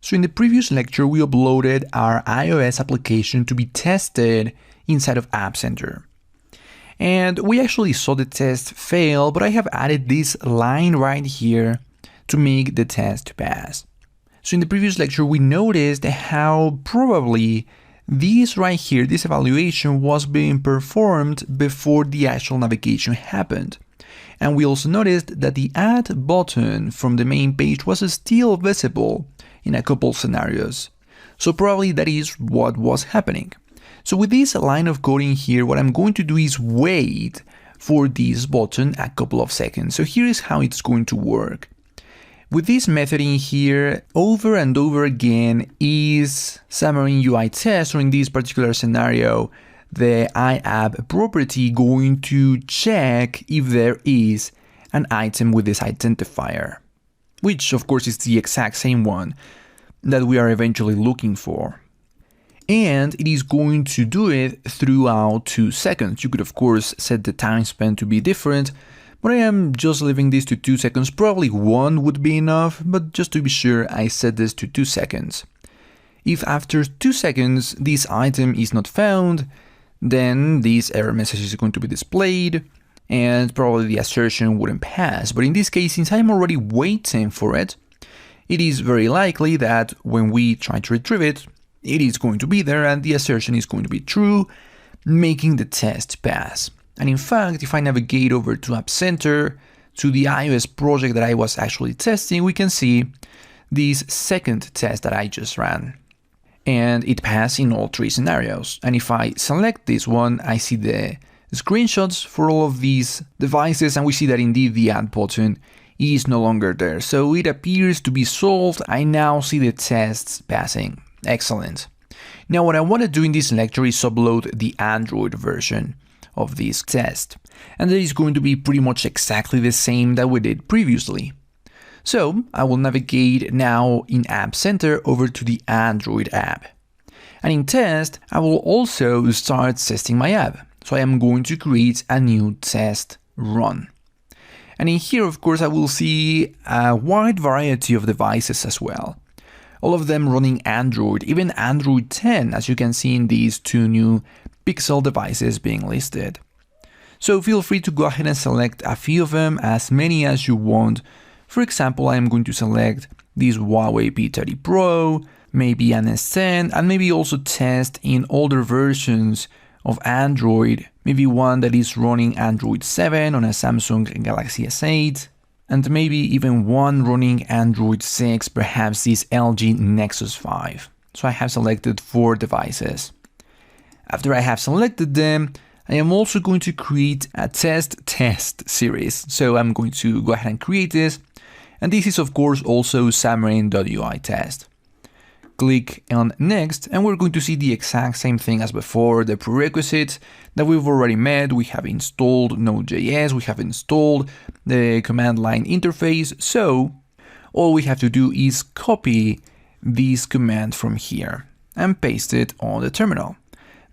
So in the previous lecture, we uploaded our iOS application to be tested inside of App Center. And we actually saw the test fail, but I have added this line right here to make the test pass. So in the previous lecture, we noticed how probably this right here, this evaluation was being performed before the actual navigation happened. And we also noticed that the add button from the main page was still visible in a couple scenarios. So probably that is what was happening. So with this line of coding here, what I'm going to do is wait for this button a couple of seconds. So here is how it's going to work. With this method in here, over and over again is Xamarin UI Test, or in this particular scenario, the iApp property going to check if there is an item with this identifier, which of course is the exact same one that we are eventually looking for. And it is going to do it throughout 2 seconds. You could of course set the time span to be different, but I am just leaving this to 2 seconds. Probably 1 would be enough, but just to be sure, I set this to 2 seconds. If after 2 seconds this item is not found, then this error message is going to be displayed and probably the assertion wouldn't pass. But in this case, since I'm already waiting for it, it is very likely that when we try to retrieve it, it is going to be there and the assertion is going to be true, making the test pass. And in fact, if I navigate over to App Center, to the iOS project that I was actually testing, we can see this second test that I just ran. And it passed in all 3 scenarios. And if I select this one, I see the screenshots for all of these devices, and we see that indeed the add button is no longer there. So it appears to be solved. I now see the tests passing. Excellent. Now what I want to do in this lecture is upload the Android version of this test. And that is going to be pretty much exactly the same that we did previously. So I will navigate now in App Center over to the Android app. And in test, I will also start testing my app. So I am going to create a new test run. And in here, of course, I will see a wide variety of devices as well. All of them running Android, even Android 10, as you can see in these 2 new Pixel devices being listed. So feel free to go ahead and select a few of them, as many as you want. For example, I am going to select this Huawei P30 Pro, maybe an S10, and maybe also test in older versions of Android, maybe one that is running Android 7 on a Samsung Galaxy S8, and maybe even one running Android 6, perhaps this LG Nexus 5. So I have selected 4 devices. After I have selected them, I am also going to create a test series. So I'm going to go ahead and create this. And this is of course also Xamarin.UI test. Click on next and we're going to see the exact same thing as before, the prerequisites that we've already met. We have installed Node.js, we have installed the command line interface. So all we have to do is copy this command from here and paste it on the terminal.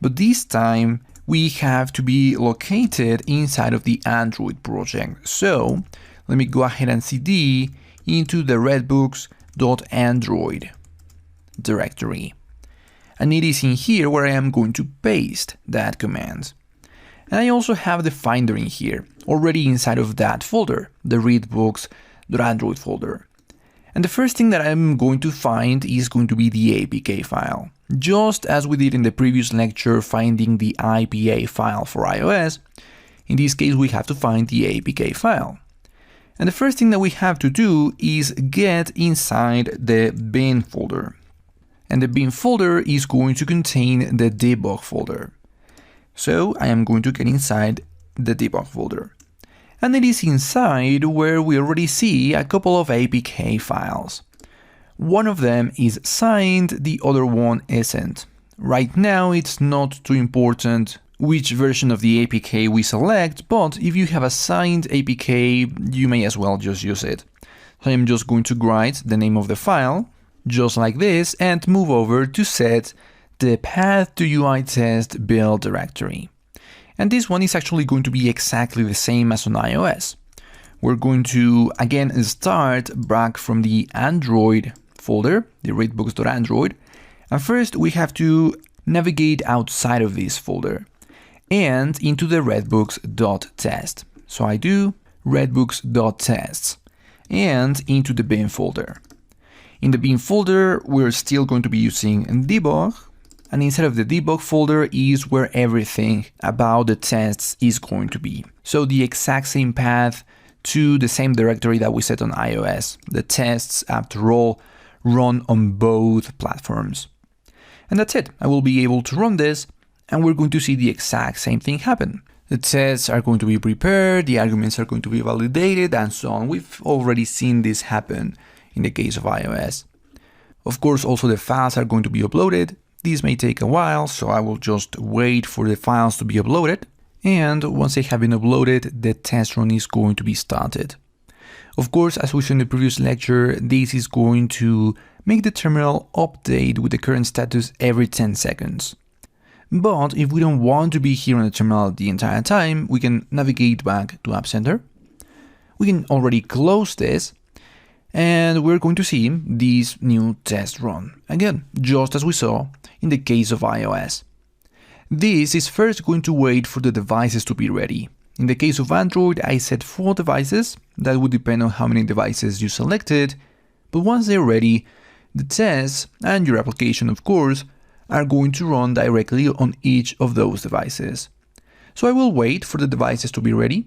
But this time we have to be located inside of the Android project. So let me go ahead and cd into the redbooks.android directory. And it is in here where I am going to paste that command. And I also have the Finder in here, already inside of that folder, the redbooks.android folder. And the first thing that I'm going to find is going to be the APK file. Just as we did in the previous lecture finding the IPA file for iOS, in this case we have to find the APK file. And the first thing that we have to do is get inside the bin folder. And the bin folder is going to contain the debug folder. So I am going to get inside the debug folder. And it is inside where we already see a couple of APK files. One of them is signed, the other one isn't. Right now it's not too important which version of the APK we select, but if you have a signed APK, you may as well just use it. So I'm just going to write the name of the file, just like this, and move over to set the path to UI test build directory. And this one is actually going to be exactly the same as on iOS. We're going to again start back from the Android folder, the redbox.android. And first we have to navigate outside of this folder and into the redbox.test. So I do redbox.tests and into the bin folder. In the bin folder, we're still going to be using debug, and inside of the debug folder is where everything about the tests is going to be. So the exact same path to the same directory that we set on iOS. The tests, after all, run on both platforms. And that's it. I will be able to run this, and we're going to see the exact same thing happen. The tests are going to be prepared, the arguments are going to be validated, and so on. We've already seen this happen in the case of iOS. Of course, also the files are going to be uploaded. This may take a while, so I will just wait for the files to be uploaded. And once they have been uploaded, the test run is going to be started. Of course, as we saw in the previous lecture, this is going to make the terminal update with the current status every 10 seconds. But if we don't want to be here on the terminal the entire time, we can navigate back to App Center. We can already close this, and we're going to see this new test run, again, just as we saw in the case of iOS. This is first going to wait for the devices to be ready. In the case of Android, I set 4 devices. That would depend on how many devices you selected, but once they're ready, the tests, and your application of course, are going to run directly on each of those devices. So I will wait for the devices to be ready.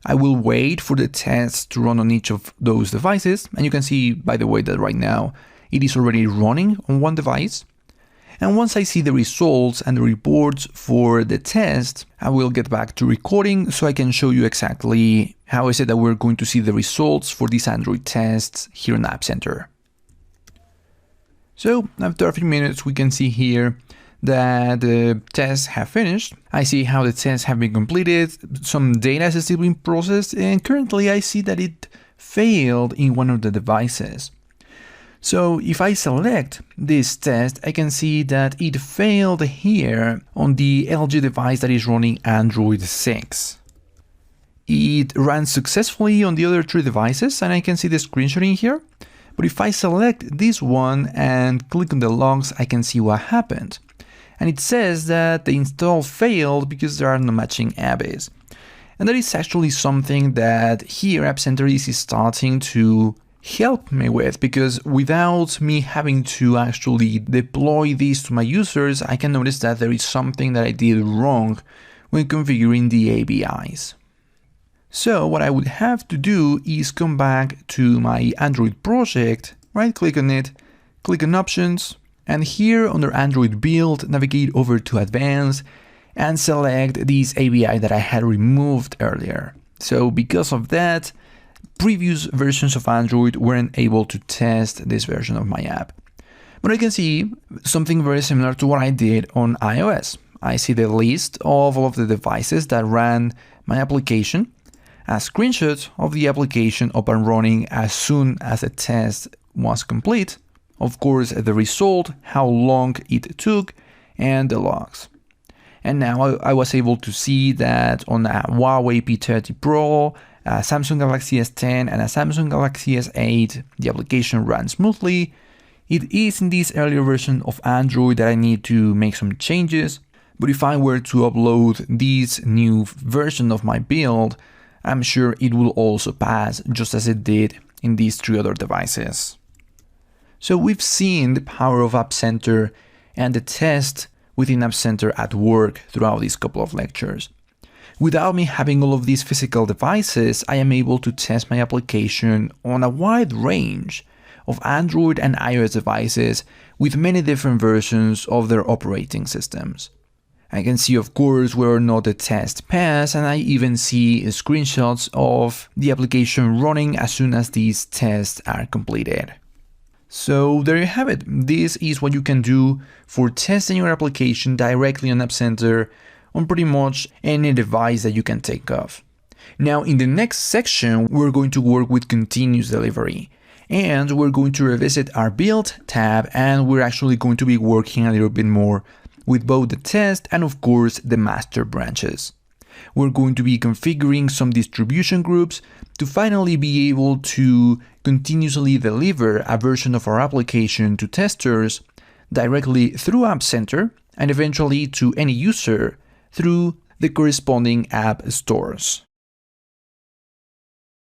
I will wait for the tests to run on each of those devices, and you can see, by the way, that right now it is already running on one device. And once I see the results and the reports for the test, I will get back to recording so I can show you exactly how I said that we're going to see the results for these Android tests here in App Center. So after a few minutes, we can see here that the tests have finished. I see how the tests have been completed, some data is still being processed, and currently I see that it failed in one of the devices. So if I select this test, I can see that it failed here on the LG device that is running Android 6. It ran successfully on the other 3 devices, and I can see the screenshot in here. But if I select this one and click on the logs, I can see what happened. And it says that the install failed because there are no matching ABIs. And that is actually something that here App Center is starting to help me with, because without me having to actually deploy these to my users, I can notice that there is something that I did wrong when configuring the ABIs. So what I would have to do is come back to my Android project, right click on it, click on options, and here under Android build, navigate over to advanced and select this ABI that I had removed earlier. So because of that, previous versions of Android weren't able to test this version of my app. But I can see something very similar to what I did on iOS. I see the list of all of the devices that ran my application, a screenshot of the application up and running as soon as the test was complete, of course the result, how long it took, and the logs. And now I was able to see that on a Huawei P30 Pro, a Samsung Galaxy S10 and a Samsung Galaxy S8, the application ran smoothly. It is in this earlier version of Android that I need to make some changes, but if I were to upload this new version of my build, I'm sure it will also pass just as it did in these 3 other devices. So we've seen the power of App Center and the test within App Center at work throughout these couple of lectures. Without me having all of these physical devices, I am able to test my application on a wide range of Android and iOS devices with many different versions of their operating systems. I can see, of course, whether or not the test passed, and I even see screenshots of the application running as soon as these tests are completed. So there you have it. This is what you can do for testing your application directly on App Center on pretty much any device that you can think of. Now, in the next section, we're going to work with continuous delivery, and we're going to revisit our build tab, and we're actually going to be working a little bit more with both the test and of course the master branches. We're going to be configuring some distribution groups to finally be able to continuously deliver a version of our application to testers directly through App Center and eventually to any user through the corresponding app stores.